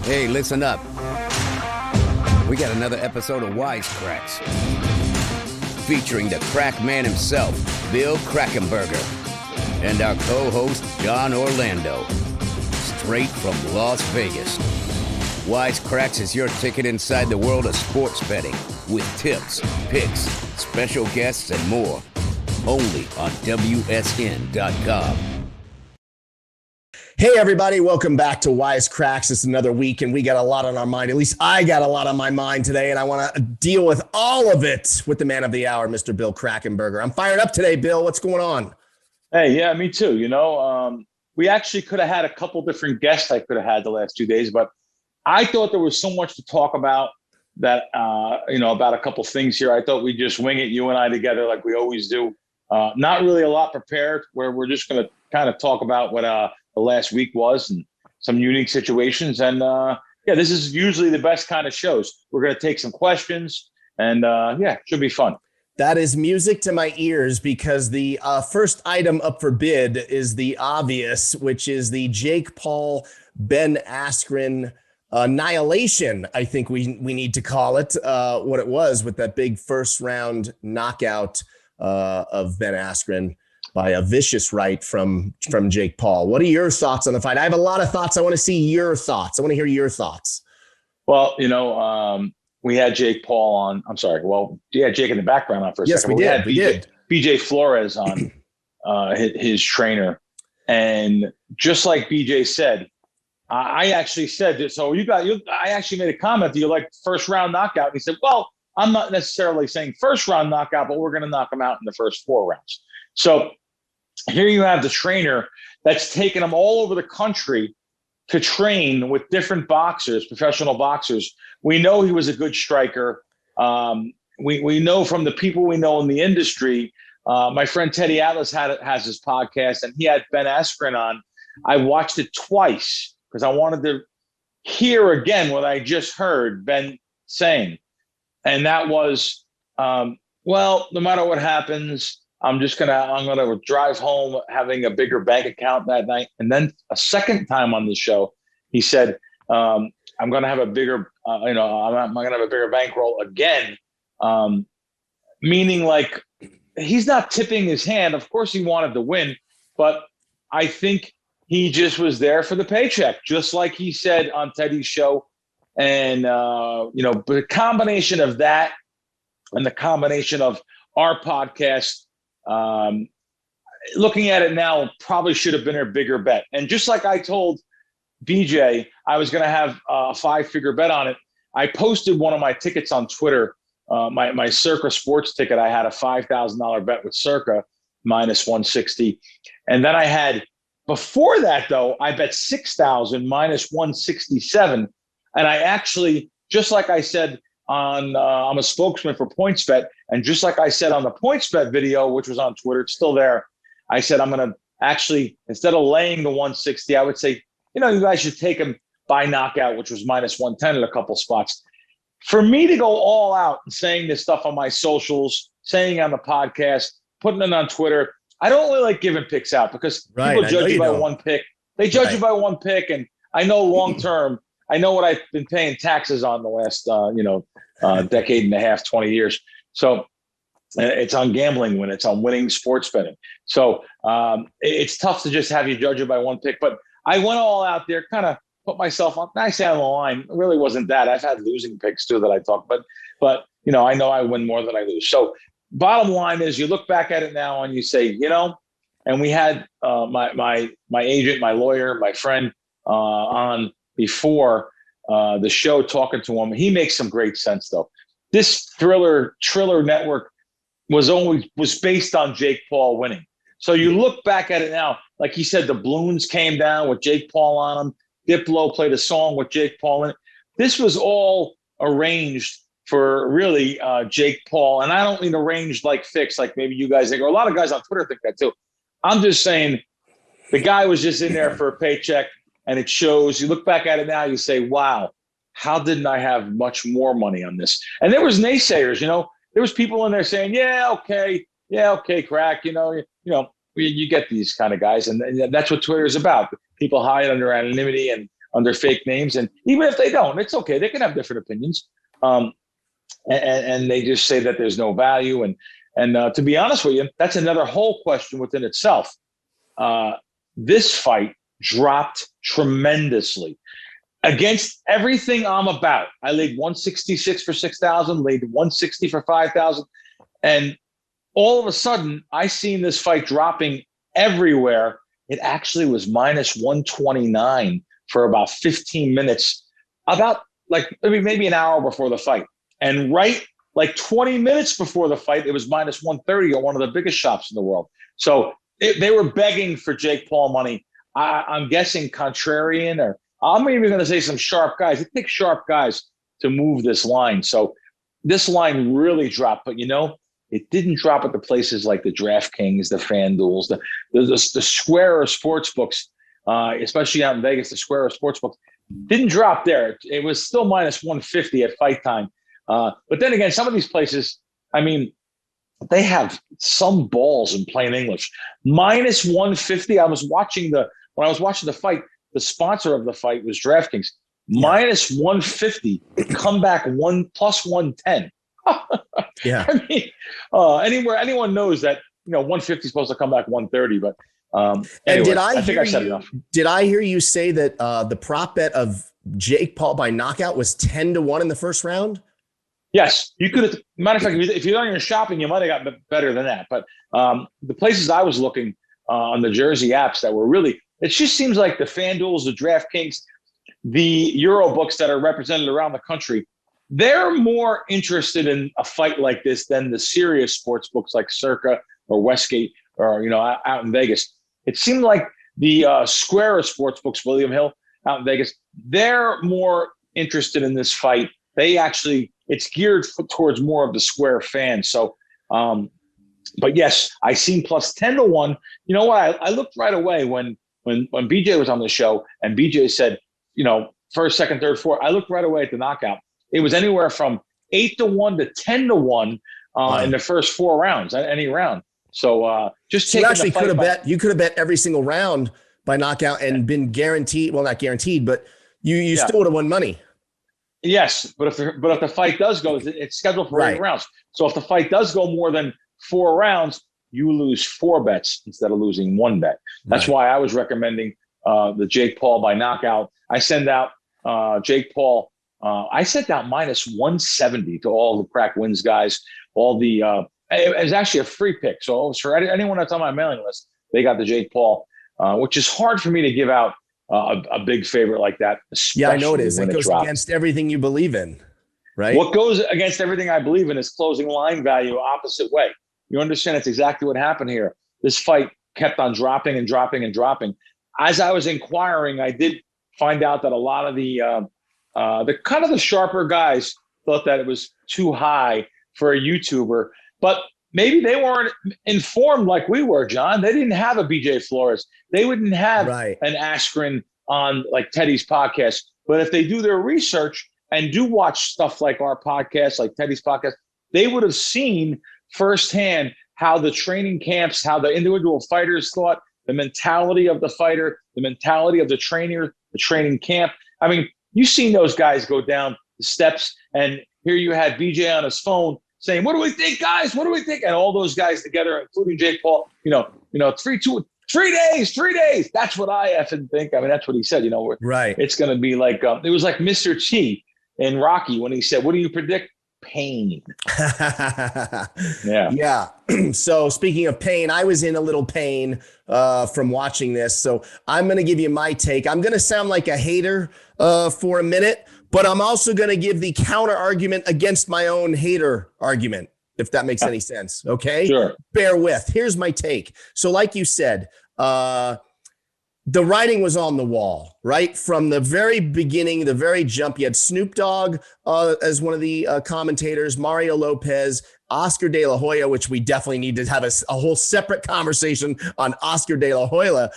Hey, listen up. We got another episode of Cracks, featuring the crack man himself, Bill Krackenberger, and our co-host, John Orlando, straight from Las Vegas. Cracks is your ticket inside the world of sports betting, with tips, picks, special guests, and more. Only on WSN.com. Hey everybody, welcome back to Cracks. It's another week and we got a lot on our mind. At least I got a lot on my mind today, and I want to deal with all of it with the man of the hour, Mr. Bill Krackenberger. I'm fired up today, Bill. What's going on? Hey, yeah, me too. We actually could have had a couple different guests I could have had the last 2 days, but I thought there was so much to talk about that, about a couple things here. I thought we'd just wing it, you and I together like we always do. Not really a lot prepared, where we're just going to kind of talk about what the last week was and some unique situations. And this is usually the best kind of shows. We're going to take some questions and should be fun. That is music to my ears, because the first item up for bid is the obvious, which is the Jake Paul, Ben Askren annihilation. I think we need to call it what it was, with that big first round knockout of Ben Askren by a vicious right from Jake Paul. What are your thoughts on the fight? I have a lot of thoughts. I want to see your thoughts. I want to hear your thoughts. Well, we had Jake Paul on. I'm sorry. Well, yeah, Jake in the background on for a second. Yes, we did. BJ Flores on his trainer. And just like BJ said, I actually said this. So I actually made a comment that you like first round knockout. And he said, well, I'm not necessarily saying first round knockout, but we're going to knock him out in the first 4 rounds. So here you have the trainer that's taken him all over the country to train with different boxers, professional boxers. We know he was a good striker. We know from the people we know in the industry. My friend Teddy Atlas has his podcast, and he had Ben Askren on. I watched it twice because I wanted to hear again what I just heard Ben saying. And that was, no matter what happens, I'm gonna drive home having a bigger bank account that night. And then a second time on the show, he said, I'm gonna have a bigger, I'm gonna have a bigger bankroll again. Meaning, like, he's not tipping his hand. Of course he wanted to win, but I think he just was there for the paycheck, just like he said on Teddy's show. And, the combination of that and the combination of our podcast, looking at it now, probably should have been a bigger bet. And just like I told BJ, I was going to have a 5-figure bet on it. I posted one of my tickets on Twitter, my Circa sports ticket. I had a $5,000 bet with Circa minus 160. And then I had, before that though, I bet 6,000 minus 167. And I actually, just like I said, I'm a spokesman for PointsBet, and just like I said on the PointsBet video, which was on Twitter, it's still there. I said I'm going to actually, instead of laying the 160, I would say, you guys should take him by knockout, which was minus 110 at a couple spots. For me to go all out and saying this stuff on my socials, saying on the podcast, putting it on Twitter, I don't really like giving picks out, because people judge you by one pick. They judge you by one pick, and I know long term. I know what I've been paying taxes on the last, decade and a half, 20 years. So it's on gambling when it's on winning sports betting. So it's tough to just have you judge it by one pick. But I went all out there, kind of put myself on, I say on the line. It really wasn't that. I've had losing picks too that I talk, but I know I win more than I lose. So bottom line is, you look back at it now and you say, and we had my agent, my lawyer, my friend on before the show talking to him. He makes some great sense though. This Triller network was based on Jake Paul winning. So you look back at it now, like he said, the balloons came down with Jake Paul on them. Diplo played a song with Jake Paul in it. This was all arranged for really Jake Paul. And I don't mean arranged like fixed, like maybe you guys think, or a lot of guys on Twitter think that too. I'm just saying the guy was just in there for a paycheck. And it shows. You look back at it now, you say, wow, how didn't I have much more money on this? And there was naysayers, there was people in there saying, yeah, okay, Krack, you get these kind of guys. And that's what Twitter is about. People hide under anonymity and under fake names. And even if they don't, it's okay. They can have different opinions. And they just say that there's no value. And to be honest with you, that's another whole question within itself. This fight dropped tremendously against everything I'm about. I laid 166 for 6,000, laid 160 for 5,000. And all of a sudden, I seen this fight dropping everywhere. It actually was minus 129 for about 15 minutes, about maybe an hour before the fight. And right 20 minutes before the fight, it was minus 130 at one of the biggest shops in the world. So they were begging for Jake Paul money. I'm guessing contrarian, or I'm even going to say some sharp guys. It takes sharp guys to move this line. So this line really dropped. But, it didn't drop at the places like the DraftKings, the FanDuels, the Square sports books, especially out in Vegas, the Square sports books didn't drop there. It was still minus 150 at fight time. But then again, some of these places, they have some balls in plain English. Minus 150. When I was watching the fight, the sponsor of the fight was DraftKings. Minus 150, comeback plus 110. Yeah. Anyone knows that 150 is supposed to come back 130. But anyway, I think I said enough. Did I hear you say that the prop bet of Jake Paul by knockout was 10-1 in the first round? Yes, you could have. Matter of fact, if you're on your shopping, you might have got better than that. But the places I was looking on the Jersey apps that were really, it just seems like the FanDuels, the DraftKings, the Euro books that are represented around the country, they're more interested in a fight like this than the serious sports books like Circa or Westgate or out in Vegas. It seemed like the Square sports books, William Hill out in Vegas, they're more interested in this fight. It's geared towards more of the Square fans. So, but yes, I seen plus 10-1. You know what? I looked right away when BJ was on the show and BJ said, first, second, third, fourth. I looked right away at the knockout. It was anywhere from 8-1 to 10-1. In the first 4 rounds, any round. So you actually could have bet. You could have bet every single round by knockout and been guaranteed. Well, not guaranteed, but you still would have won money. Yes, but if the fight does go, it's scheduled for 8 rounds. So if the fight does go more than 4 rounds, you lose 4 bets instead of losing 1 bet. That's why I was recommending the Jake Paul by knockout. I send out Jake Paul. I sent out minus 170 to all the Krack wins guys. All the it was actually a free pick. So it was for anyone that's on my mailing list, they got the Jake Paul, which is hard for me to give out a big favorite like that. Yeah, I know it is. It goes against everything you believe in, right? What goes against everything I believe in is closing line value opposite way. You understand? It's exactly what happened here. This fight kept on dropping and dropping and dropping. As I was inquiring, I did find out that a lot of the kind of the sharper guys thought that it was too high for a YouTuber, but maybe they weren't informed like we were, John. They didn't have a BJ Flores. They wouldn't have an Askren on like Teddy's podcast. But if they do their research and do watch stuff like our podcast, like Teddy's podcast, they would have seen firsthand how the training camps, how the individual fighters thought, the mentality of the fighter, the mentality of the trainer, the training camp. I mean, you've seen those guys go down the steps, and here you had BJ on his phone saying, "What do we think, guys? What do we think?" And all those guys together, including Jake Paul, 3 days. That's what I effing think. I mean, that's what he said. Right. It's going to be like it was like Mr. T in Rocky when he said, "What do you predict?" Pain. Yeah. So speaking of pain, I was in a little pain from watching this. So I'm going to give you my take. I'm going to sound like a hater for a minute, but I'm also going to give the counter argument against my own hater argument, if that makes any sense. Okay. Sure. Bear with. Here's my take. So like you said, the writing was on the wall, right? From the very beginning, the very jump, you had Snoop Dogg as one of the commentators, Mario Lopez, Oscar De La Hoya, which we definitely need to have a whole separate conversation on Oscar De La Hoya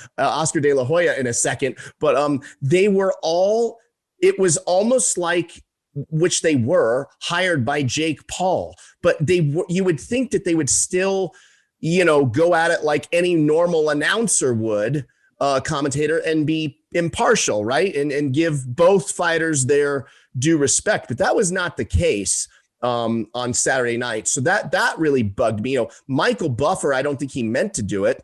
in a second. But they were all, it was almost like, which they were, hired by Jake Paul. But you would think that they would still, go at it like any normal announcer would. commentator and be impartial, right? And give both fighters their due respect. But that was not the case on Saturday night. So that really bugged me. Michael Buffer, I don't think he meant to do it.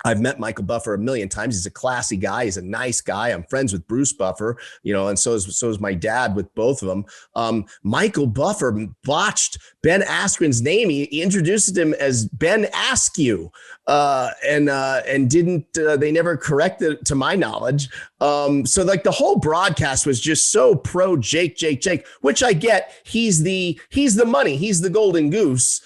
I've met Michael Buffer a million times. He's a classy guy. He's a nice guy. I'm friends with Bruce Buffer, and so is my dad with both of them. Michael Buffer botched Ben Askren's name. He introduced him as Ben Askew, and didn't. They never corrected it, to my knowledge. So like the whole broadcast was just so pro Jake, which I get. He's the money. He's the golden goose.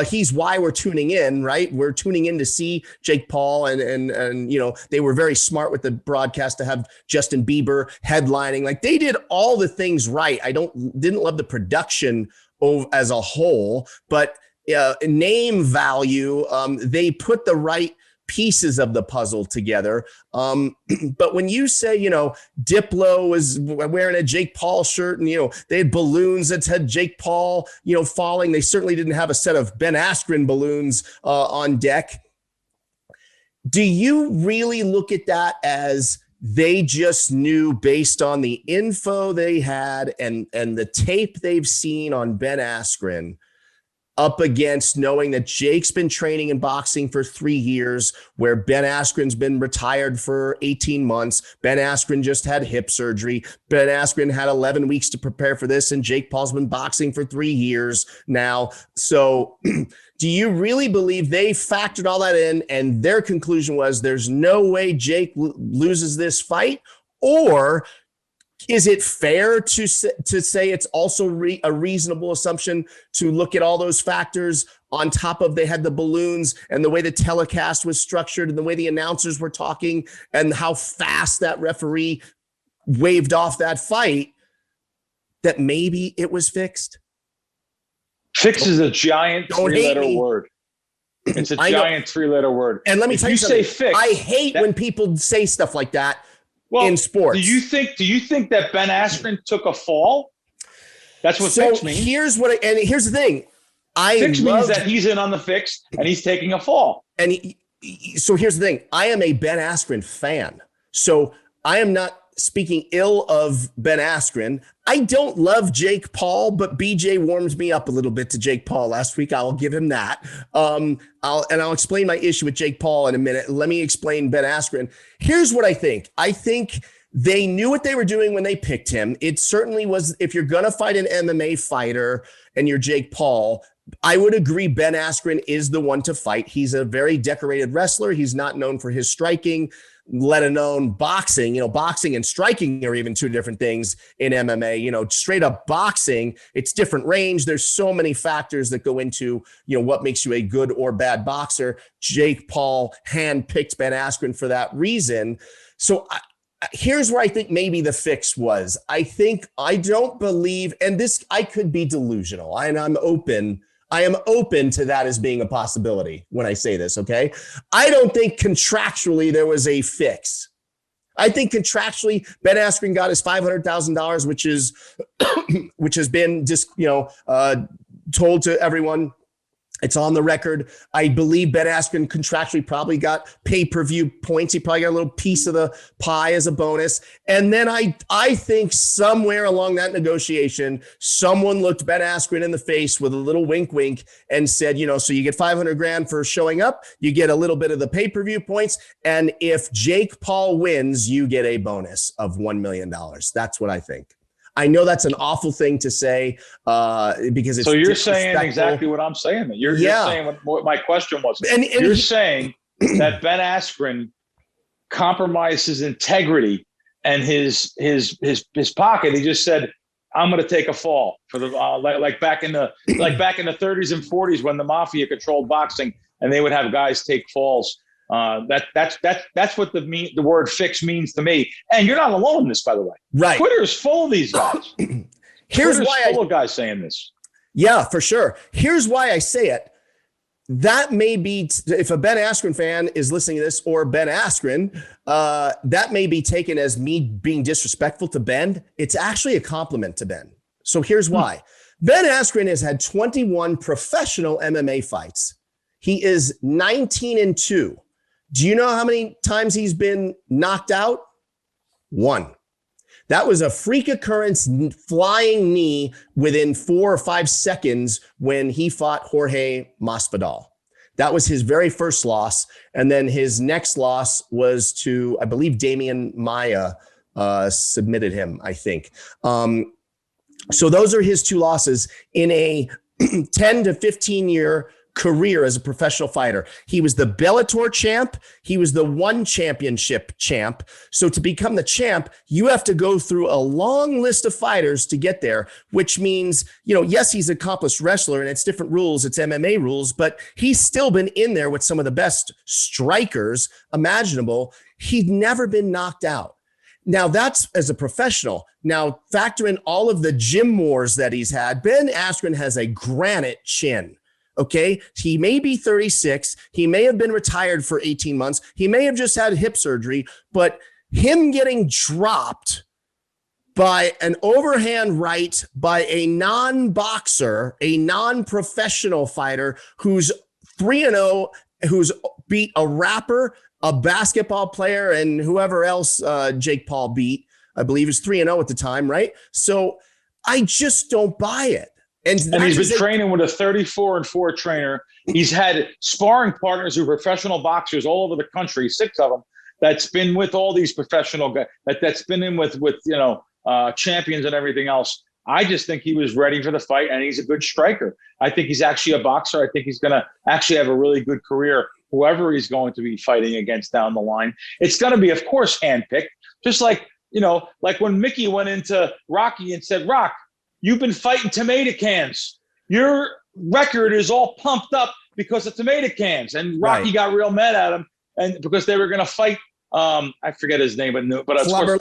He's why we're tuning in, right? We're tuning in to see Jake Paul, and they were very smart with the broadcast to have Justin Bieber headlining. Like they did all the things right. I didn't love the production as a whole, but name value, they put the right pieces of the puzzle together. But when you say, Diplo was wearing a Jake Paul shirt and, they had balloons that said Jake Paul, falling, they certainly didn't have a set of Ben Askren balloons on deck. Do you really look at that as they just knew based on the info they had and the tape they've seen on Ben Askren up against knowing that Jake's been training in boxing for 3 years, where Ben Askren's been retired for 18 months. Ben Askren just had hip surgery. Ben Askren had 11 weeks to prepare for this, and Jake Paul's been boxing for 3 years now. So do you really believe they factored all that in and their conclusion was there's no way Jake loses this fight? Or is it fair to say it's also a reasonable assumption to look at all those factors on top of they had the balloons and the way the telecast was structured and the way the announcers were talking and how fast that referee waved off that fight, that maybe it was fixed? Fix is a giant three-letter word. It's a giant three-letter word. And let me tell you something. Say fix, I hate when people say stuff like that. Well, in sports. Do you think that Ben Askren took a fall? That's what fix means. Here's the thing. Fix means that he's in on the fix and he's taking a fall. And so here's the thing. I am a Ben Askren fan. So I am not speaking ill of Ben Askren. I don't love Jake Paul, but BJ warms me up a little bit to Jake Paul last week. I'll give him that. I'll explain my issue with Jake Paul in a minute. Let me explain Ben Askren. Here's what I think. I think they knew what they were doing when they picked him. It certainly was, if you're going to fight an MMA fighter and you're Jake Paul, I would agree Ben Askren is the one to fight. He's a very decorated wrestler. He's not known for his striking, let alone boxing. Boxing and striking are even two different things in MMA. Straight up boxing, it's different range. There's so many factors that go into, what makes you a good or bad boxer. Jake Paul handpicked Ben Askren for that reason. So here's where I think maybe the fix was. I don't believe, and this, I could be delusional, and I am open to that as being a possibility when I say this, okay? I don't think contractually there was a fix. I think contractually Ben Askren got his $500,000, which has been just, told to everyone. It's on the record. I believe Ben Askren contractually probably got pay-per-view points. He probably got a little piece of the pie as a bonus. And then I think somewhere along that negotiation, someone looked Ben Askren in the face with a little wink, wink, and said, so you get $500,000 for showing up. You get a little bit of the pay-per-view points. And if Jake Paul wins, you get a bonus of $1 million. That's what I think. I know that's an awful thing to say because it's so you're saying exactly what I'm saying. You're saying what my question was. And you're saying that Ben Askren compromised his integrity and his pocket. He just said, "I'm going to take a fall for the like back in the 30s and 40s when the mafia controlled boxing and they would have guys take falls." That's what the word fix means to me. And you're not alone in this, by the way. Right. Twitter is full of these guys. Twitter's full of guys saying this. Yeah, for sure. Here's why I say it. That may be, if a Ben Askren fan is listening to this, or Ben Askren, that may be taken as me being disrespectful to Ben. It's actually a compliment to Ben. So here's why. Ben Askren has had 21 professional MMA fights. He is 19-2. Do you know how many times he's been knocked out? 1. That was a freak occurrence flying knee within 4 or 5 seconds when he fought Jorge Masvidal. That was his very first loss. And then his next loss was to, I believe, Damian Maia submitted him, I think. So those are his 2 losses in a 10 to 15 year career as a professional fighter. He was the Bellator champ. He was the one championship champ. So to become the champ, you have to go through a long list of fighters to get there, which means, yes, he's an accomplished wrestler and it's different rules. It's MMA rules, but he's still been in there with some of the best strikers imaginable. He'd never been knocked out. Now that's as a professional. Now factor in all of the gym wars that he's had. Ben Askren has a granite chin. Okay. He may be 36. He may have been retired for 18 months. He may have just had hip surgery, but him getting dropped by an overhand right by a non-boxer, a non-professional fighter who's 3-0, who's beat a rapper, a basketball player, and whoever else Jake Paul beat, I believe is 3-0 at the time, right? So I just don't buy it. And he's been training with a 34-4 trainer. He's had sparring partners who are professional boxers all over the country, 6 of them, that's been with all these professional guys, that's been in with champions and everything else. I just think he was ready for the fight, and he's a good striker. I think he's actually a boxer. I think he's going to actually have a really good career, whoever he's going to be fighting against down the line. It's going to be, of course, handpicked, just like when Mickey went into Rocky and said, Rock, you've been fighting tomato cans. Your record is all pumped up because of tomato cans. And Rocky got real mad at him, and because they were going to fight, I forget his name, but of course,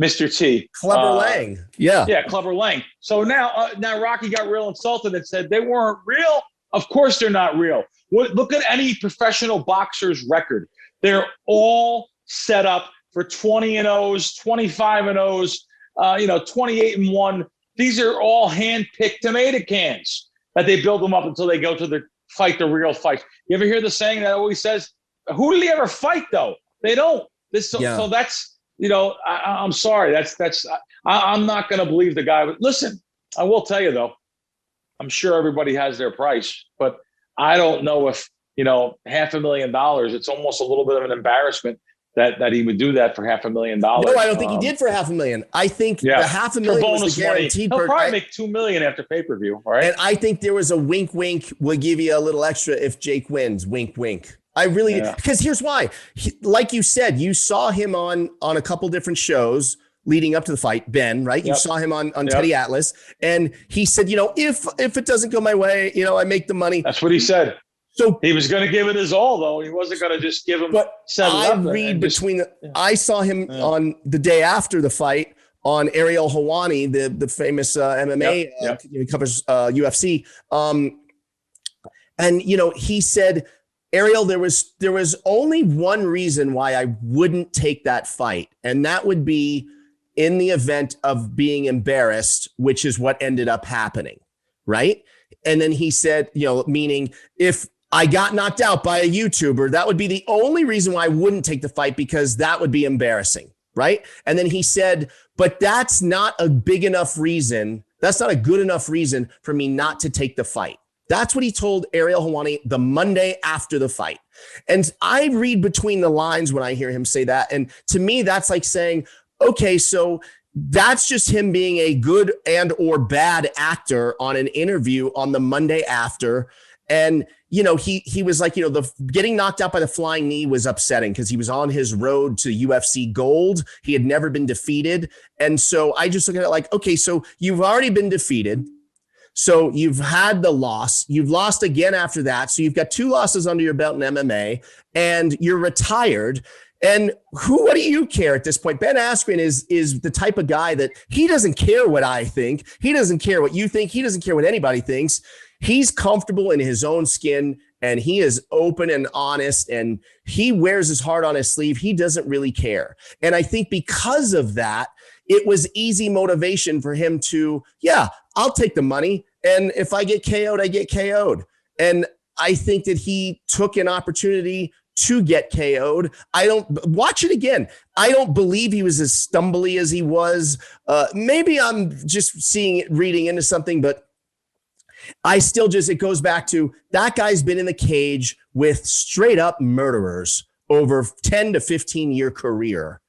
Mr. T. Clubber Lang. Yeah, Clubber Lang. So now Rocky got real insulted and said they weren't real. Of course they're not real. Look at any professional boxer's record. They're all set up for 20-0s, 25-0s, 28-1. These are all hand-picked tomato cans that they build them up until they go to the real fight. You ever hear the saying that always says, who did he ever fight though? They don't. So that's, I'm sorry. I'm not going to believe the guy. But listen, I will tell you though, I'm sure everybody has their price, but I don't know if, $500,000, it's almost a little bit of an embarrassment that he would do that for $500,000. No, I don't think he did for $500,000. I think the $500,000 was the guaranteed. He'll probably make $2 million after pay-per-view, right? And I think there was a wink, wink. We'll give you a little extra if Jake wins. Wink, wink. I really, because here's why. Like you said, you saw him on a couple different shows leading up to the fight, Ben, right? You saw him on Teddy Atlas, and he said, if it doesn't go my way, I make the money. That's what he said. So he was going to give it his all, though. He wasn't going to just give him. But I saw him on the day after the fight on Ariel Helwani, the famous MMA, he covers UFC. And he said, Ariel, there was only one reason why I wouldn't take that fight, and that would be in the event of being embarrassed, which is what ended up happening, right? And then he said, meaning if I got knocked out by a YouTuber, that would be the only reason why I wouldn't take the fight, because that would be embarrassing, right? And then he said, but that's not a big enough reason. That's not a good enough reason for me not to take the fight. That's what he told Ariel Helwani the Monday after the fight. And I read between the lines when I hear him say that. And to me, that's like saying, okay, so that's just him being a good and or bad actor on an interview on the Monday after. And, he was like, the getting knocked out by the flying knee was upsetting because he was on his road to UFC gold. He had never been defeated. And so I just look at it like, okay, so you've already been defeated. So you've had the loss. You've lost again after that. So you've got 2 losses under your belt in MMA, and you're retired. And what do you care at this point? Ben Askren is the type of guy that he doesn't care what I think. He doesn't care what you think. He doesn't care what anybody thinks. He's comfortable in his own skin, and he is open and honest, and he wears his heart on his sleeve. He doesn't really care. And I think because of that, it was easy motivation for him to, I'll take the money. And if I get KO'd, I get KO'd. And I think that he took an opportunity to get KO'd. I don't watch it again. I don't believe he was as stumbly as he was. Maybe I'm just reading into something, but I still it goes back to that guy's been in the cage with straight up murderers over 10 to 15 year career.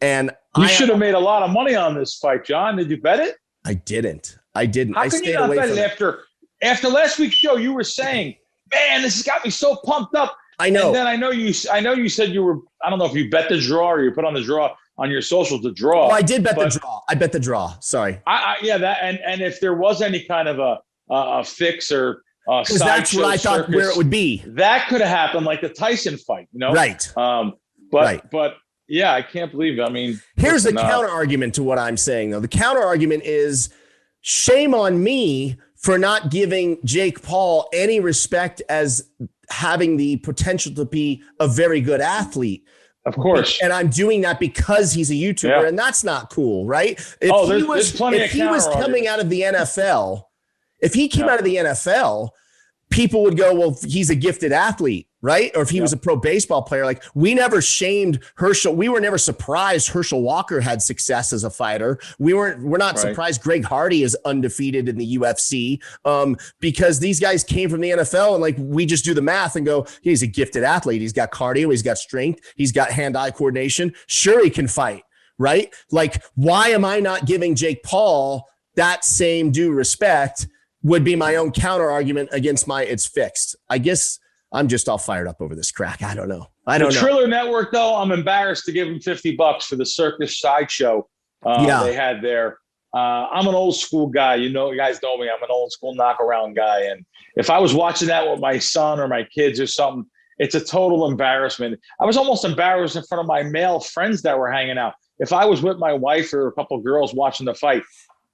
And you should have made a lot of money on this fight, John. Did you bet it? I didn't. How can you not bet it after last week's show? You were saying, man, this has got me so pumped up. I know. And then I know you said you were, I don't know if you bet the draw or you put on the draw on your social to draw. Oh, I did bet the draw. I bet the draw. Sorry. And if there was any kind of a fix or because that's what I thought where it would be. That could have happened like the Tyson fight, Right. But yeah, I can't believe it. I mean, here's the counter argument to what I'm saying, though. The counter argument is shame on me for not giving Jake Paul any respect as having the potential to be a very good athlete. Of course. And I'm doing that because he's a YouTuber, and that's not cool, right? If he was coming out of the NFL, if he came out of the NFL, people would go, well, he's a gifted athlete, right? Or if he was a pro baseball player, like we never shamed Herschel. We were never surprised Herschel Walker had success as a fighter. We're not surprised Greg Hardy is undefeated in the UFC because these guys came from the NFL and like we just do the math and go, he's a gifted athlete. He's got cardio. He's got strength. He's got hand-eye coordination. Sure, he can fight, right? Like, why am I not giving Jake Paul that same due respect? Would be my own counter argument against it's fixed. I guess I'm just all fired up over this crack. I don't know. The Triller Network, though, I'm embarrassed to give him $50 for the circus sideshow they had there. I'm an old school guy. You guys know me. I'm an old school knockaround guy. And if I was watching that with my son or my kids or something, it's a total embarrassment. I was almost embarrassed in front of my male friends that were hanging out. If I was with my wife or a couple of girls watching the fight,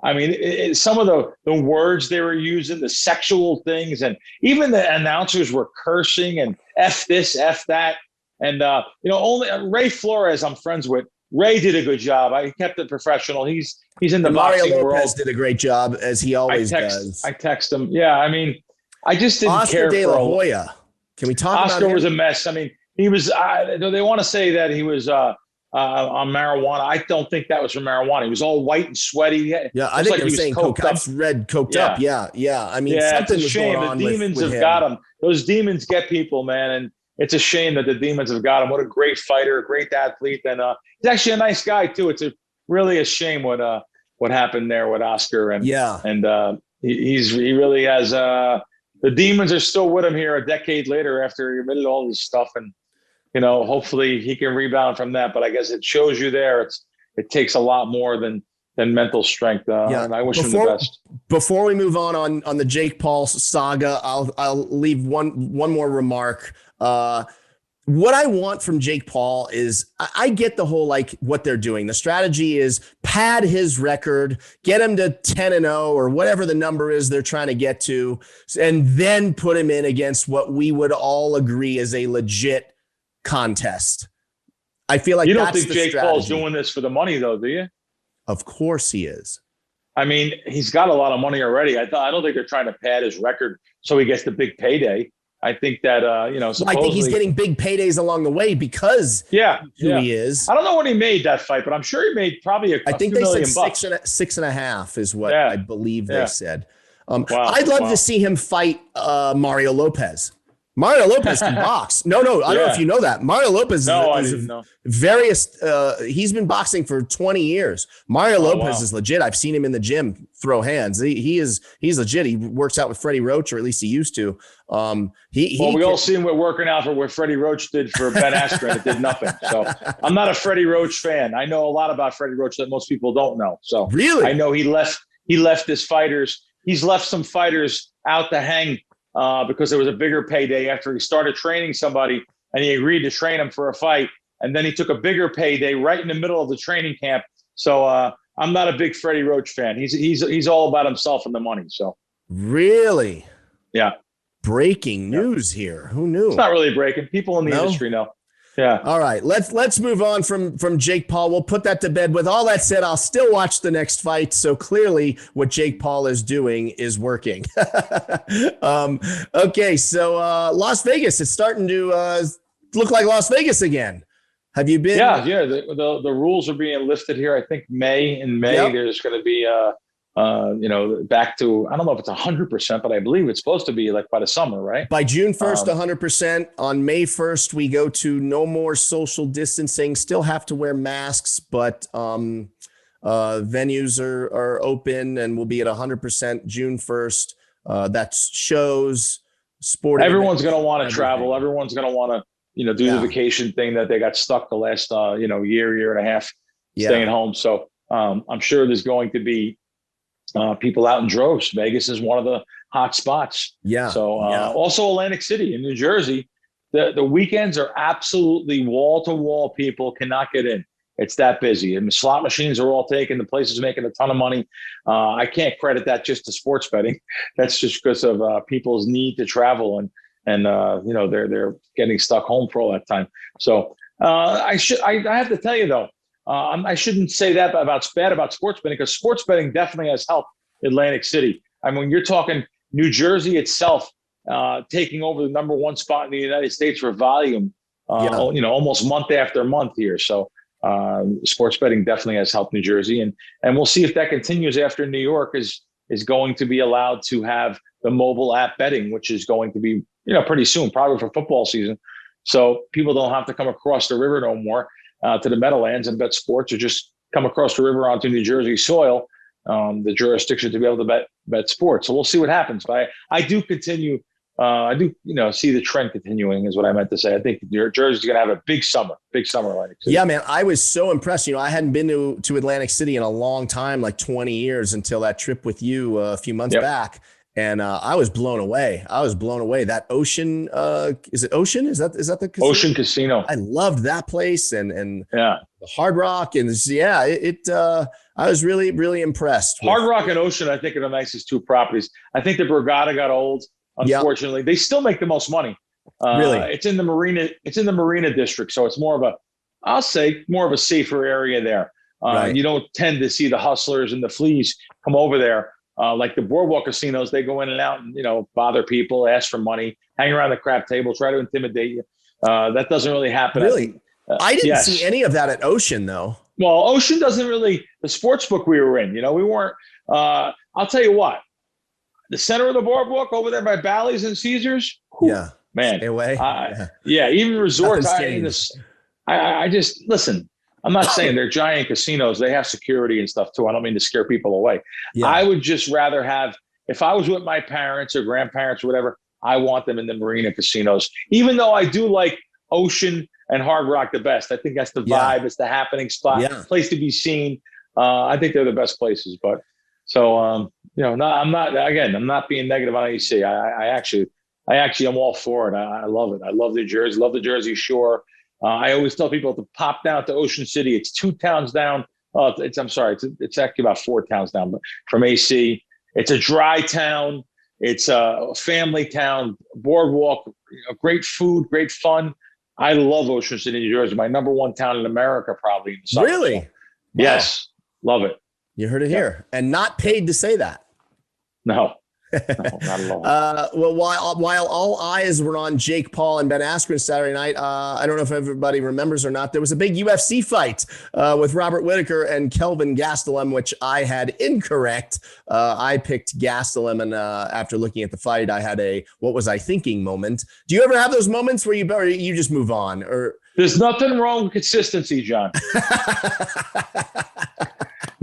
I mean, some of the words they were using, the sexual things, and even the announcers were cursing and F this, F that. And, only Ray Flores I'm friends with. Ray did a good job. He kept it professional. He's in the boxing world. Mario Lopez did a great job, as he always does. I text him. Yeah, I mean, I just didn't care Oscar De La Hoya. Can we talk about him? Oscar was a mess. I mean, he was they want to say that he was on marijuana. I don't think that was from marijuana. He was all white and sweaty. Yeah, I think they're saying coked up. I've read coked up. Yeah. I mean, something was going on. The demons have got him. Those demons get people, man, and it's a shame that the demons have got him. What a great fighter, a great athlete, and he's actually a nice guy too. It's really a shame what happened there with Oscar, and he really has. The demons are still with him here a decade later after he admitted all this stuff, and hopefully he can rebound from that. But I guess it shows you there it takes a lot more than mental strength. And I wish him the best. Before we move on the Jake Paul saga, I'll leave one more remark. What I want from Jake Paul is I get the whole, like, what they're doing. The strategy is pad his record, get him to 10-0 or whatever the number is they're trying to get to, and then put him in against what we would all agree is a legit contest. I feel like you don't think Jake Paul's doing this for the money, though, do you? Of course he is. I mean, he's got a lot of money already. I don't think they're trying to pad his record so he gets the big payday. I think that, I think he's getting big paydays along the way because he is. I don't know what he made that fight, but I'm sure he made probably I think they said $6.5 is what I believe they said. Wow. I'd love to see him fight Mario Lopez. Mario Lopez can box. No, I don't know if you know that. Mario Lopez he's been boxing for 20 years. Mario Lopez is legit. I've seen him in the gym throw hands. He's legit. He works out with Freddie Roach, or at least he used to. We all seen what working out for what Freddie Roach did for Ben Askren. It did nothing. So I'm not a Freddie Roach fan. I know a lot about Freddie Roach that most people don't know. So really, I know he left his fighters. He's left some fighters out to hang because there was a bigger payday after he started training somebody and he agreed to train him for a fight. And then he took a bigger payday right in the middle of the training camp. So I'm not a big Freddie Roach fan. He's all about himself and the money. So really, yeah. Breaking news here. Who knew? It's not really breaking. People in the industry know. Yeah. All right. Let's move on from Jake Paul. We'll put that to bed. With all that said, I'll still watch the next fight. So clearly what Jake Paul is doing is working. Okay. So Las Vegas is starting to look like Las Vegas again. Have you been? Yeah. The rules are being lifted here. I think in May, Yep. there's going to be, back to, I don't know if it's 100%, but I believe it's supposed to be like by the summer, right? By June 1st, 100%. On May 1st, we go to no more social distancing. Still have to wear masks, but venues are open and we'll be at 100% June 1st. That's shows, sporting. Everyone's going to want to travel. Everyone's going to want to, do the vacation thing that they got stuck the last, year and a half staying home. So I'm sure there's going to be people out in droves. Vegas is one of the hot spots. Yeah. So also Atlantic City in New Jersey, the weekends are absolutely wall to wall. People cannot get in. It's that busy. And the slot machines are all taken. The place is making a ton of money. I can't credit that just to sports betting. That's just because of people's need to travel and they're getting stuck home for all that time. So I have to tell you though, I shouldn't say that bad about sports betting, because sports betting definitely has helped Atlantic City. I mean, you're talking New Jersey itself taking over the number one spot in the United States for volume, almost month after month here. So sports betting definitely has helped New Jersey, and we'll see if that continues after New York is going to be allowed to have the mobile app betting, which is going to be pretty soon, probably for football season. So people don't have to come across the river no more to the Meadowlands and bet sports, or just come across the river onto New Jersey soil, the jurisdiction to be able to bet sports. So we'll see what happens. But I do continue. I do, see the trend continuing is what I meant to say. I think New Jersey's going to have a big summer Atlantic City. Yeah, man. I was so impressed. I hadn't been to Atlantic City in a long time, like 20 years, until that trip with you a few months back. And I was blown away. That Ocean, is it Ocean? Is that the casino? Ocean Casino? I loved that place, and the Hard Rock, and I was really, really impressed. Hard Rock and Ocean, I think, are the nicest two properties. I think the Borgata got old. Unfortunately, they still make the most money. Really, it's in the marina. It's in the Marina District, so it's more of a safer area there. You don't tend to see the hustlers and the fleas come over there. Like the boardwalk casinos, they go in and out and, bother people, ask for money, hang around the crap table, try to intimidate you. That doesn't really happen. Really? I didn't see any of that at Ocean, though. Well, Ocean doesn't really, the sports book we were in, we weren't, I'll tell you what, the center of the boardwalk over there by Bally's and Caesars. Man. Stay away. Even resorts. I just, listen, I'm not saying they're giant casinos. They have security and stuff too. I don't mean to scare people away. I would just rather have, if I was with my parents or grandparents or whatever, I want them in the marina casinos, even though I do like Ocean and Hard Rock the best. I think that's the vibe. It's the happening spot, place to be seen. I think they're the best places, but so, I'm not being negative on AC. I actually am all for it. I love it. I love New Jersey, love the Jersey Shore. I always tell people to pop down to Ocean City. It's 2 towns down. It's actually about 4 towns down, but from AC. It's a dry town. It's a family town, boardwalk, great food, great fun. I love Ocean City, New Jersey. My number one town in America, probably. In the summer. Really? So, yes. Love it. You heard it here, and not paid to say that. No. No, not at all. Well, while all eyes were on Jake Paul and Ben Askren Saturday night, I don't know if everybody remembers or not, there was a big UFC fight with Robert Whittaker and Kelvin Gastelum, which I had incorrect. I picked Gastelum, and after looking at the fight, I had a "what was I thinking" moment. Do you ever have those moments where you just move on? Or there's nothing wrong with consistency, John.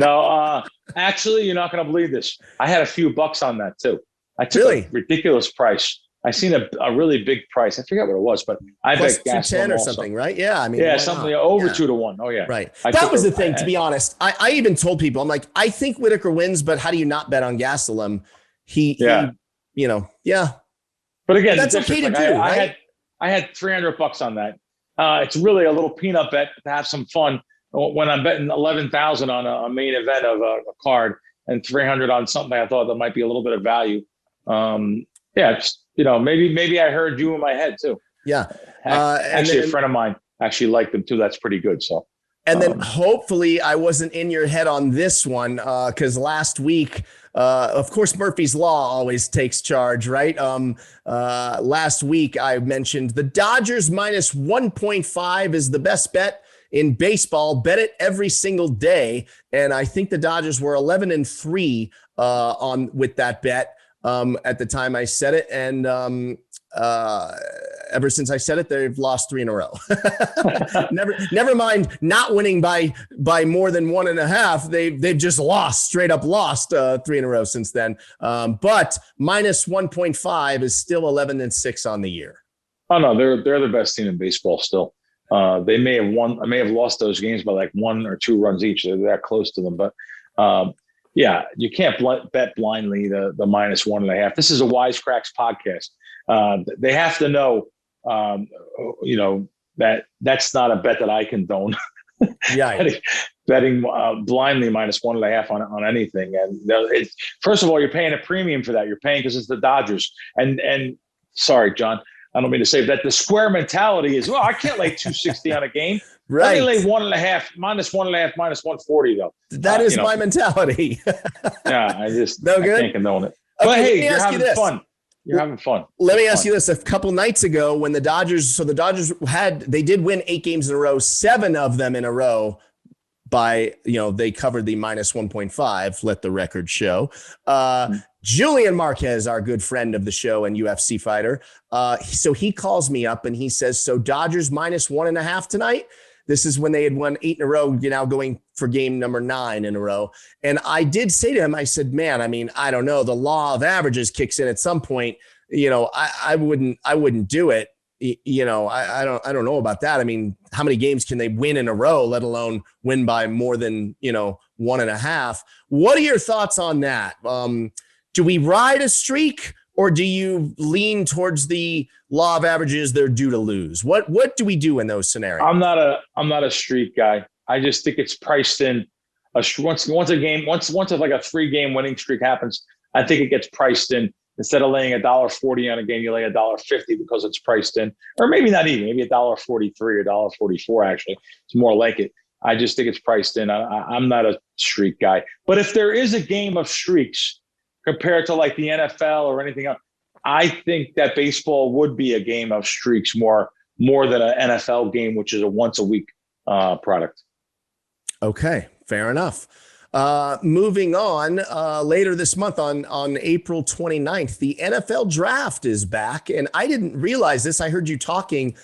No, actually, you're not going to believe this. I had a few bucks on that too. I took a ridiculous price. I seen a really big price. I forget what it was, but I bet plus 210 or something, right? Yeah, I mean, something over 2 to 1. Oh yeah, right. That was the thing. To be honest, I even told people, I'm like, I think Whittaker wins, but how do you not bet on Gastelum? He But again, that's okay to do, right? I had $300 on that. It's really a little peanut bet to have some fun. When I'm betting 11,000 on a main event of a card and 300 on something I thought that might be a little bit of value. Maybe I heard you in my head too. Yeah. Actually, a friend of mine actually liked them too. That's pretty good. So And then hopefully I wasn't in your head on this one because last week, of course, Murphy's Law always takes charge, right? Last week I mentioned the Dodgers minus 1.5 is the best bet in baseball. Bet it every single day. And I think the Dodgers were 11-3 with that bet at the time I said it. And ever since I said it, they've lost 3 in a row. never mind not winning by more than 1.5. They've just straight up lost 3 in a row since then. But minus 1.5 is still 11-6 on the year. Oh no, they're the best team in baseball still. They may have lost those games by like 1 or 2 runs each. They're that close to them, but yeah, you can't bet blindly the minus 1.5. This is a Wisecracks podcast. They have to know, that's not a bet that I condone. Yeah, betting blindly minus 1.5 on anything. And first of all, you're paying a premium for that. You're paying because it's the Dodgers. And sorry, John, I don't mean to say that. The square mentality is, well, I can't lay 260 on a game. Right. Let me lay 1.5, minus 1.5, minus 140 though. That is my mentality. Yeah, I good? can't condone it. Okay, But hey, you're having fun. You're having fun. Let me ask you this. A couple nights ago when the Dodgers did win 8 games in a row, 7 of them in a row by, they covered the minus 1.5, let the record show. Julian Marquez, our good friend of the show and UFC fighter. So he calls me up and he says, so Dodgers minus 1.5 tonight. This is when they had won 8 in a row, now going for game number 9 in a row. And I did say to him, I said, man, I mean, I don't know. The law of averages kicks in at some point. I wouldn't do it. I don't know about that. I mean, how many games can they win in a row, let alone win by more than, 1.5? What are your thoughts on that? Do we ride a streak? Or do you lean towards the law of averages? They're due to lose. What do we do in those scenarios? I'm not a streak guy. I just think it's priced in. Once like a 3-game winning streak happens, I think it gets priced in. Instead of laying $1.40 on a game, you lay $1.50 because it's priced in, or maybe not even, maybe $1.43 or $1.44. Actually, it's more like it. I just think it's priced in. I'm not a streak guy. But if there is a game of streaks, compared to like the NFL or anything else, I think that baseball would be a game of streaks more than an NFL game, which is a once a week product. Okay, fair enough. Moving on, later this month on April 29th, the NFL draft is back. And I didn't realize this. I heard you talking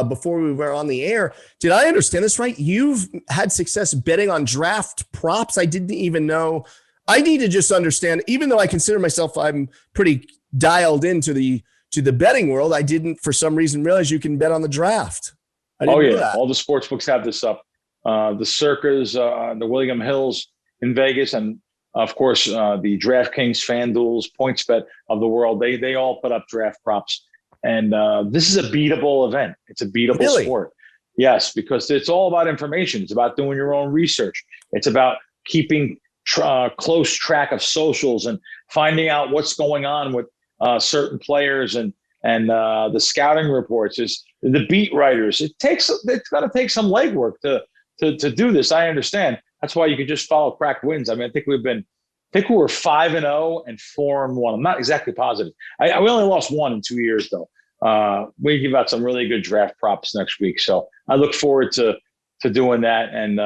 before we were on the air. Did I understand this right? You've had success betting on draft props. I didn't even know. I need to just understand, even though I consider myself, I'm pretty dialed into the betting world. I didn't, for some reason, realize you can bet on the draft. Oh yeah, all the sports books have this up. The Circas, the William Hills in Vegas, and of course the DraftKings, FanDuel's, PointsBet of the world. They all put up draft props, and this is a beatable event. It's a beatable sport. Yes, because it's all about information. It's about doing your own research. It's about keeping close track of socials and finding out what's going on with certain players and the scouting reports. Is the beat writers. It's got to take some legwork to do this. I understand. That's why you can just follow Krack Wins. I mean, I think we were 5-0 and 4-1. I'm not exactly positive. We only lost 1 in 2 years though. We give out some really good draft props next week, so I look forward to doing that. And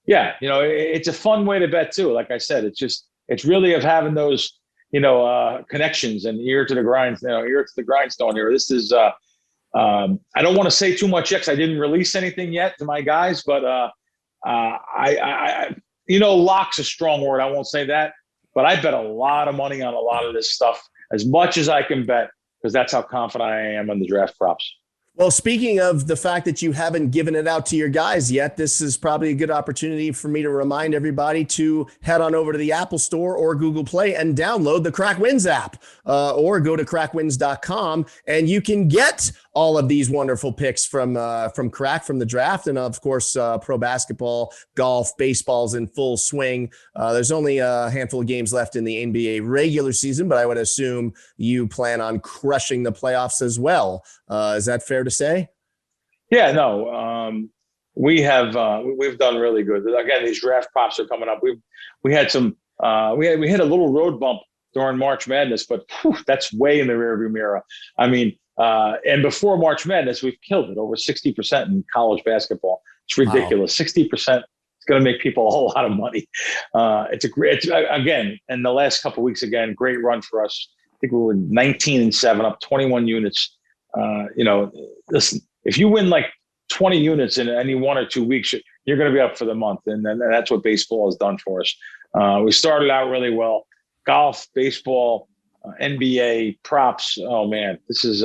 yeah, it's a fun way to bet too. Like I said, it's really of having those, connections and ear to the grindstone here. This is, I don't want to say too much yet because I didn't release anything yet to my guys, but lock's a strong word. I won't say that, but I bet a lot of money on a lot of this stuff, as much as I can bet, because that's how confident I am on the draft props. Well, speaking of the fact that you haven't given it out to your guys yet, this is probably a good opportunity for me to remind everybody to head on over to the Apple Store or Google Play and download the Krack Wins app, or go to crackwins.com and you can get all of these wonderful picks from Krack, from the draft, and of course, pro basketball, golf, baseball's in full swing. There's only a handful of games left in the NBA regular season, but I would assume you plan on crushing the playoffs as well. Is that fair to say? Yeah, no. we've done really good. Again, these draft props are coming up. We had some we hit a little road bump during March Madness, but that's way in the rearview mirror. I mean, and before March Madness, we've killed it over 60% in college basketball. It's ridiculous. 60%. It's going to make people a whole lot of money. Again, in the last couple of weeks, again, great run for us. I think we were 19-7, up 21 units. Listen, if you win like 20 units in any 1 or 2 weeks, you're going to be up for the month. And that's what baseball has done for us. We started out really well. Golf, baseball, NBA, props. Oh, man, this is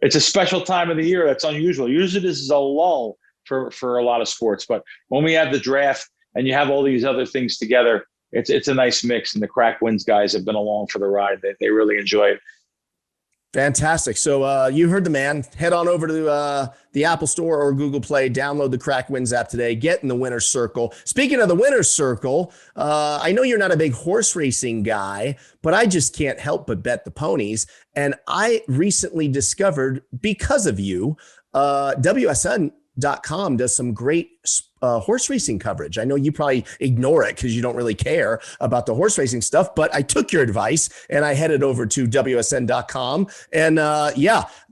it's a special time of the year. That's unusual. Usually this is a lull for a lot of sports. But when we have the draft and you have all these other things together, it's a nice mix. And the Krack Wins guys have been along for the ride. They really enjoy it. Fantastic. So you heard the man. Head on over to the Apple Store or Google Play. Download the Krack Wins app today. Get in the winner's circle. Speaking of the winner's circle, I know you're not a big horse racing guy, but I just can't help but bet the ponies. And I recently discovered, because of you, WSN.com does some great horse racing coverage. I know you probably ignore it because you don't really care about the horse racing stuff, but I took your advice and I headed over to WSN.com. And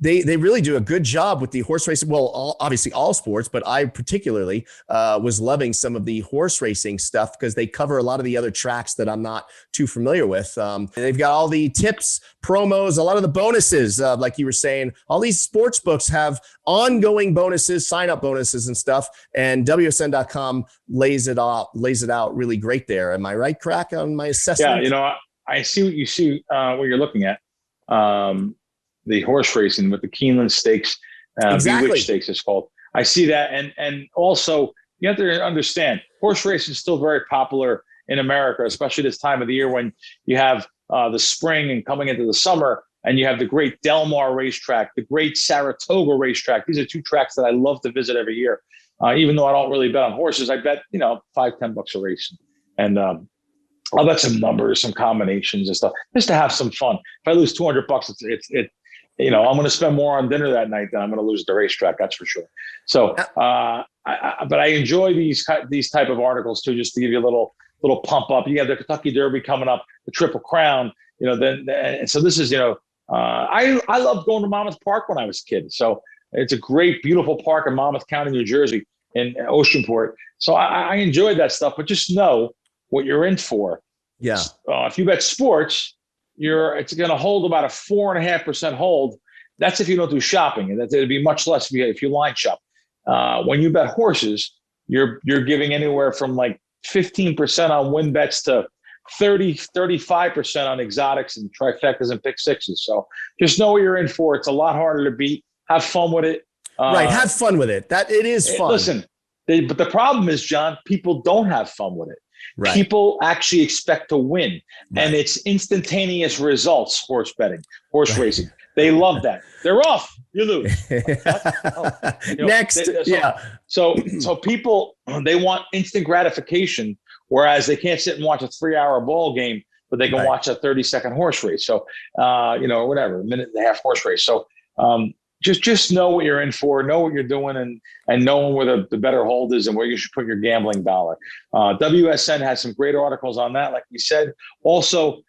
they really do a good job with the horse racing. Well, obviously all sports, but I particularly was loving some of the horse racing stuff because they cover a lot of the other tracks that I'm not too familiar with. They've got all the tips, promos, a lot of the bonuses, like you were saying. All these sports books have ongoing bonuses, sign-up bonuses and stuff, and WSN.com lays it out really great there. Am I right, Krack, on my assessment? Yeah, I see what you see, what you're looking at. The horse racing with the Keeneland Stakes, exactly. Bewitch Stakes is called. I see that, and also you have to understand, horse racing is still very popular in America, especially this time of the year when you have the spring and coming into the summer, and you have the great Del Mar racetrack, the great Saratoga racetrack. These are two tracks that I love to visit every year. Even though I don't really bet on horses, I bet, $5-10 a race. And I'll bet some numbers, some combinations and stuff, just to have some fun. If I lose $200, I'm going to spend more on dinner that night than I'm going to lose at the racetrack. That's for sure. So, but I enjoy these type of articles too, just to give you a little pump up. You have the Kentucky Derby coming up, the Triple Crown, and so this is, I loved going to Monmouth Park when I was a kid. So it's a great, beautiful park in Monmouth County, New Jersey, in Oceanport. So I enjoyed that stuff, but just know what you're in for. Yeah. If you bet sports, it's going to hold about a 4.5% hold. That's if you don't do shopping, and it'd be much less if you line shop. When you bet horses, you're giving anywhere from like 15% on win bets to 35% on exotics and trifectas and pick sixes. So just know what you're in for. It's a lot harder to beat. Have fun with it. Right. Have fun with it. That it is fun. Listen, but the problem is, John, people don't have fun with it. Right. People actually expect to win, and it's instantaneous results. Horse betting, horse racing. They love that. They're off. You lose. Next. So people, they want instant gratification, whereas they can't sit and watch a 3-hour ball game, but they can watch a 30-second horse race. So, or whatever, a minute and a half horse race. So, just know what you're in for, know what you're doing, and knowing where the better hold is and where you should put your gambling dollar. WSN has some great articles on that, like we said. Also,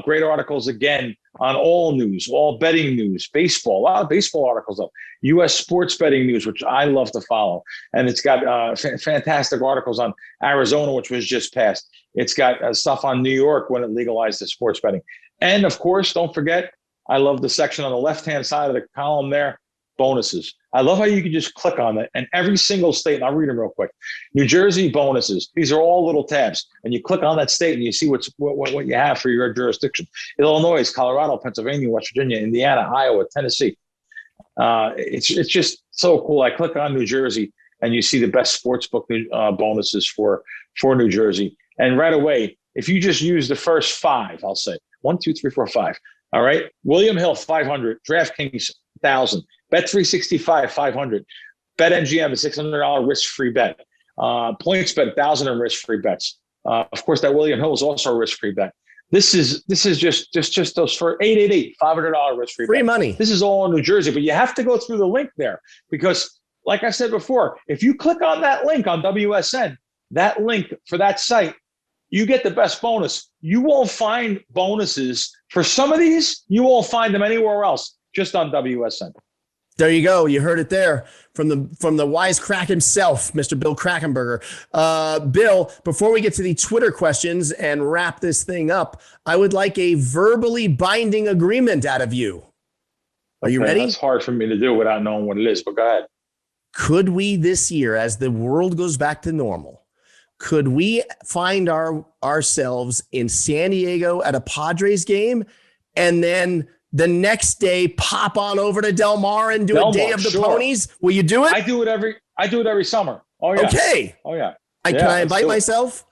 great articles again on all news, all betting news, baseball, a lot of baseball articles up, U.S. sports betting news, which I love to follow. And it's got fantastic articles on Arizona, which was just passed. It's got stuff on New York when it legalized the sports betting. And of course, don't forget, I love the section on the left-hand side of the column there, bonuses. I love how you can just click on it, and every single state, and I'll read them real quick. New Jersey bonuses. These are all little tabs, and you click on that state and you see what you have for your jurisdiction. Illinois, Colorado, Pennsylvania, West Virginia, Indiana, Iowa, Tennessee. It's just so cool. I click on New Jersey, and you see the best sportsbook bonuses for New Jersey. And right away, if you just use the first 5, I'll say 1, 2, 3, 4, 5. All right. William Hill, 500. DraftKings, 1,000. Bet365, 500. BetMGM, a $600 risk-free bet. PointsBet, 1,000 in risk-free bets. Of course, that William Hill is also a risk-free bet. This is just those for 888, $500 risk-free free bet. money. This is all in New Jersey, but you have to go through the link there because like I said before, if you click on that link on WSN, that link for that site, you get the best bonus. You won't find bonuses for some of these. You won't find them anywhere else, just on WSN. There you go. You heard it there from the wise Krack himself, Mr. Bill Krackenberger. Bill, before we get to the Twitter questions and wrap this thing up, I would like a verbally binding agreement out of you. Are you ready? It's hard for me to do without knowing what it is, but go ahead. Could we this year, as the world goes back to normal, could we find ourselves in San Diego at a Padres game and then the next day pop on over to Del Mar and do a day of the ponies? Will you do it? I do it every summer. Oh yeah. Okay. Oh yeah. Can I invite myself?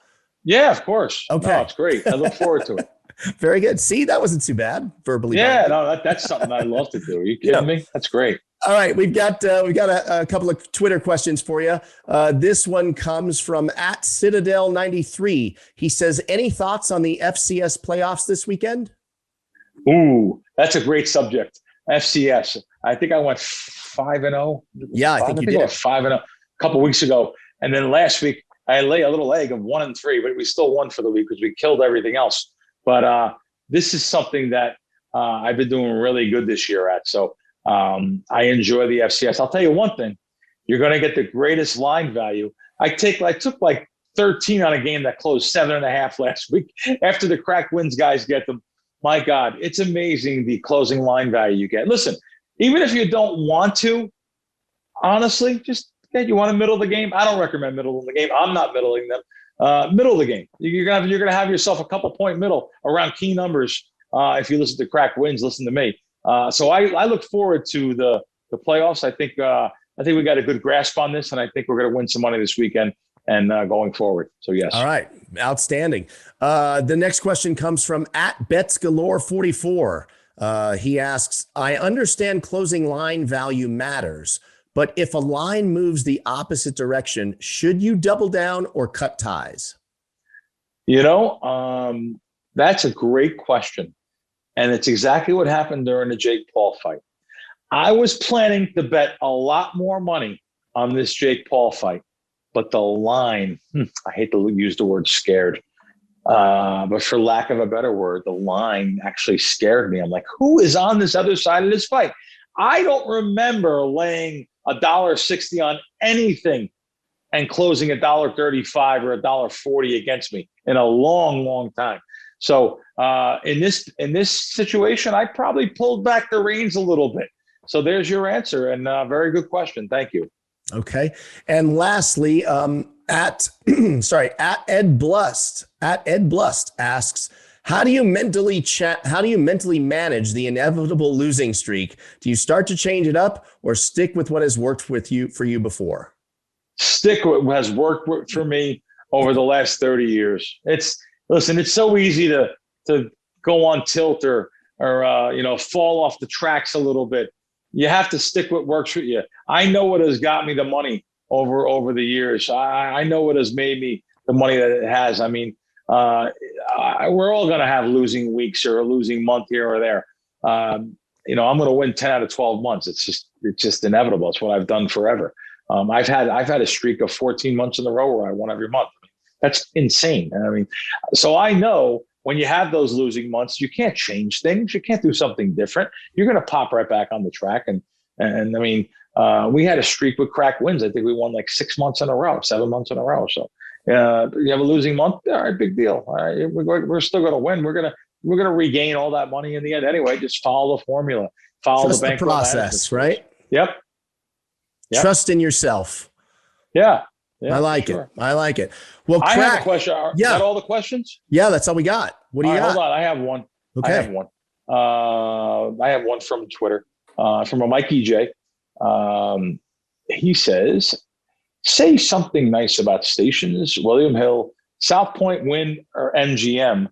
Yeah, of course. Okay. No, it's great. I look forward to it. Very good. See, that wasn't too bad. Verbally. Yeah, no, that's something I love to do. Are you kidding me? That's great. All right, we've got a couple of Twitter questions for you. This one comes from @Citadel93. He says, "Any thoughts on the FCS playoffs this weekend?" Ooh, that's a great subject. FCS. I think I went 5-0. Yeah, I think you did. I went 5-0 a couple weeks ago, and then last week I lay a little egg of 1-3, but we still won for the week because we killed everything else. But this is something that I've been doing really good this year at. So I enjoy the FCS. I'll tell you one thing: you're going to get the greatest line value. I took like 13 on a game that closed 7.5 last week. After the Krack wins, guys get them. My God, it's amazing the closing line value you get. Listen, even if you don't want to, honestly, just you want to middle the game. I don't recommend middle of the game. I'm not middling them. Middle of the game. You're gonna have yourself a couple point middle around key numbers. If you listen to Krack wins, listen to me. So I look forward to the playoffs. I think we got a good grasp on this, and I think we're going to win some money this weekend and going forward. So yes. All right, outstanding. The next question comes from @BetsGalore44. He asks, "I understand closing line value matters, but if a line moves the opposite direction, should you double down or cut ties?" That's a great question. And it's exactly what happened during the Jake Paul fight. I was planning to bet a lot more money on this Jake Paul fight, but the line, I hate to use the word scared, but for lack of a better word, the line actually scared me. I'm like, who is on this other side of this fight? I don't remember laying $1.60 on anything and closing $1.35 or $1.40 against me in a long, long time. So in this situation, I probably pulled back the reins a little bit. So there's your answer, and very good question. Thank you. Okay, and lastly, at Ed Blust asks, how do you mentally manage the inevitable losing streak? Do you start to change it up or stick with what has worked for you before? Stick with what has worked for me over the last 30 years. Listen, it's so easy to go on tilt or fall off the tracks a little bit. You have to stick what works for you. I know what has got me the money over the years. I know what has made me the money that it has. I mean, we're all going to have losing weeks or a losing month here or there. I'm going to win 10 out of 12 months. It's just inevitable. It's what I've done forever. I've had a streak of 14 months in a row where I won every month. That's insane. I mean, so I know when you have those losing months, you can't change things. You can't do something different. You're going to pop right back on the track. And I mean, we had a streak with Krack wins. I think we won like 7 months in a row. So you have a losing month. All right, big deal. All right, we're still going to win. We're going to regain all that money in the end anyway. Just follow the formula, follow the bank process, right? Yep. Trust in yourself. Yeah. I like it. I like it. Well, I have a question. Is that all the questions? Yeah, that's all we got. What do you got? Hold on. I have one. Okay. I have one from Twitter, from a Mike EJ. He says, say something nice about stations, William Hill, South Point, Wynn, or MGM.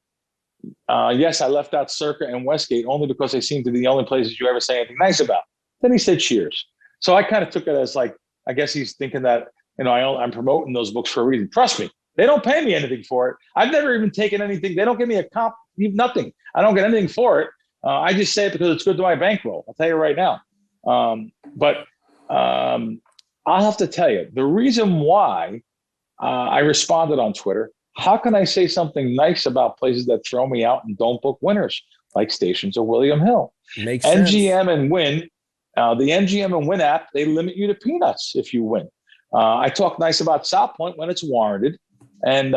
Yes, I left out Circa and Westgate only because they seem to be the only places you ever say anything nice about. Then he said cheers. So I kind of took it as like, I guess he's thinking that, I'm promoting those books for a reason. Trust me, they don't pay me anything for it. I've never even taken anything. They don't give me a comp, nothing. I don't get anything for it. I just say it because it's good to my bankroll. I'll tell you right now. But I'll have to tell you, the reason why I responded on Twitter, how can I say something nice about places that throw me out and don't book winners, like Stations or William Hill? Makes sense. NGM and Win, the NGM and Win app, they limit you to peanuts if you win. I talk nice about South Point when it's warranted. And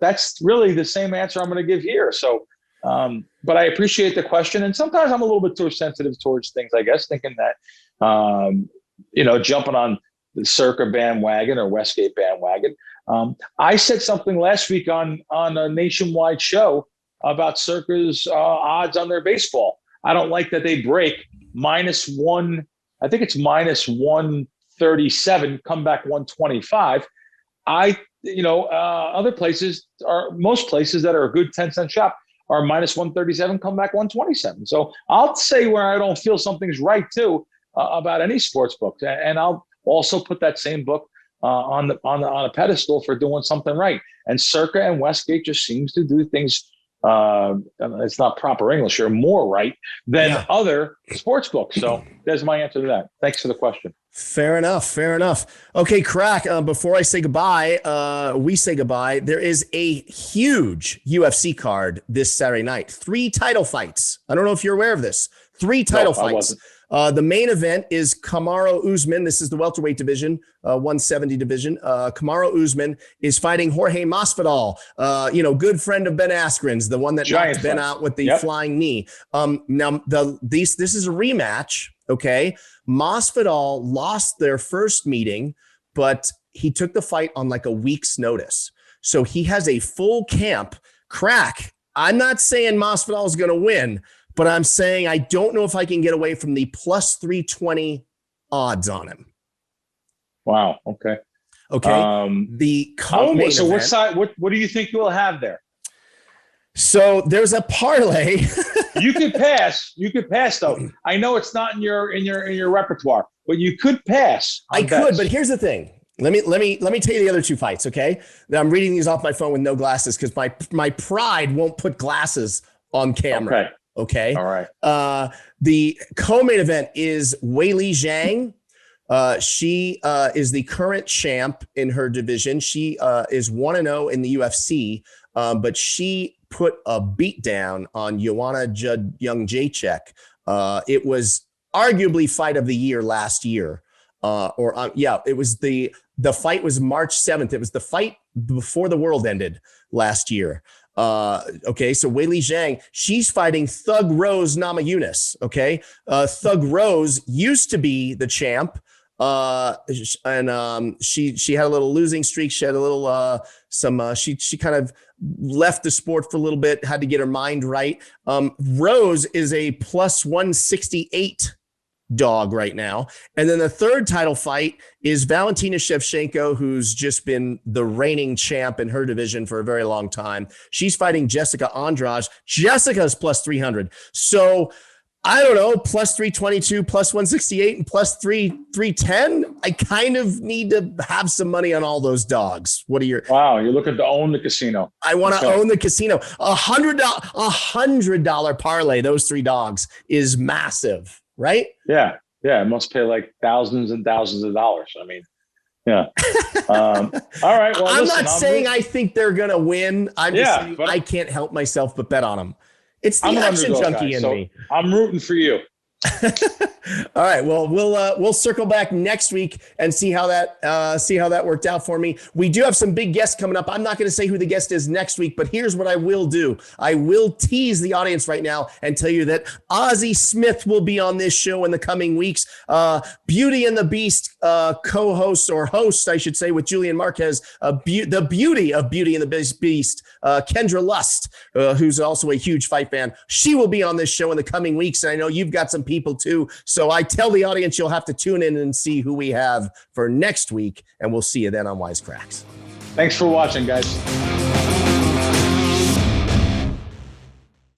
that's really the same answer I'm going to give here. So, but I appreciate the question. And sometimes I'm a little bit too sensitive towards things, I guess, thinking that, jumping on the Circa bandwagon or Westgate bandwagon. I said something last week on a nationwide show about Circa's odds on their baseball. I don't like that they break -1. I think it's -137, come back 125. Other places most places that are a good 10-cent shop are -137, come back 127. So I'll say where I don't feel something's right too about any sports book, and I'll also put that same book on a pedestal for doing something right. And Circa and Westgate just seems to do things. It's not proper English, or more right than other sports books. So there's my answer to that. Thanks for the question. Fair enough. Okay, Krack, before I say goodbye, we say goodbye. There is a huge UFC card this Saturday night. 3 title fights. I don't know if you're aware of this. 3 title fights. The main event is Kamaru Usman. This is the welterweight division, 170 division. Kamaru Usman is fighting Jorge Masvidal, good friend of Ben Askren's, the one that knocked Ben out with the flying knee. Now, this is a rematch, okay? Masvidal lost their first meeting, but he took the fight on like a week's notice. So he has a full camp. Krack, I'm not saying Masvidal is going to win, but I'm saying I don't know if I can get away from the +320 odds on him. Wow. Okay. The co-main so event, what side? What do you think you will have there? So there's a parlay. You could pass. Though. I know it's not in your repertoire, but you could pass. I could, but here's the thing. Let me tell you the other 2 fights. Okay, now I'm reading these off my phone with no glasses because my pride won't put glasses on camera. Okay. All right. The co-main event is Weili Zhang. She is the current champ in her division. She is 1-0 in the UFC, but she put a beat down on Joanna Jędrzejczyk. It was arguably fight of the year last year. It was the fight was March 7th. It was the fight before the world ended last year. Okay, so Weili Zhang, she's fighting Thug Rose Namajunas. Okay, Thug Rose used to be the champ, and she had a little losing streak. She had a little she kind of left the sport for a little bit, had to get her mind right. Rose is a +168 dog right now. And then the third title fight is Valentina Shevchenko, who's just been the reigning champ in her division for a very long time. She's fighting Jessica Andrade. Jessica's +300. So I don't know, +322, +168, and +310. I kind of need to have some money on all those dogs. What are your? Wow, you're looking to own the casino. I want to own the casino. $100 parlay. Those 3 dogs is massive, right? Yeah. It must pay like thousands and thousands of dollars. I mean, yeah. All right. Well, I'm not saying I think they're gonna win. I'm just saying I can't help myself but bet on them. It's the action junkie in me. I'm rooting for you. All right. Well, we'll circle back next week and see how that worked out for me. We do have some big guests coming up. I'm not going to say who the guest is next week, but here's what I will do. I will tease the audience right now and tell you that Ozzie Smith will be on this show in the coming weeks. Beauty and the Beast co-host, or host, I should say, with Julian Marquez. The beauty of Beauty and the Beast, Kendra Lust, who's also a huge fight fan. She will be on this show in the coming weeks, and I know you've got some people too. So I tell the audience you'll have to tune in and see who we have for next week, and we'll see you then on Wisecracks. Thanks for watching, guys.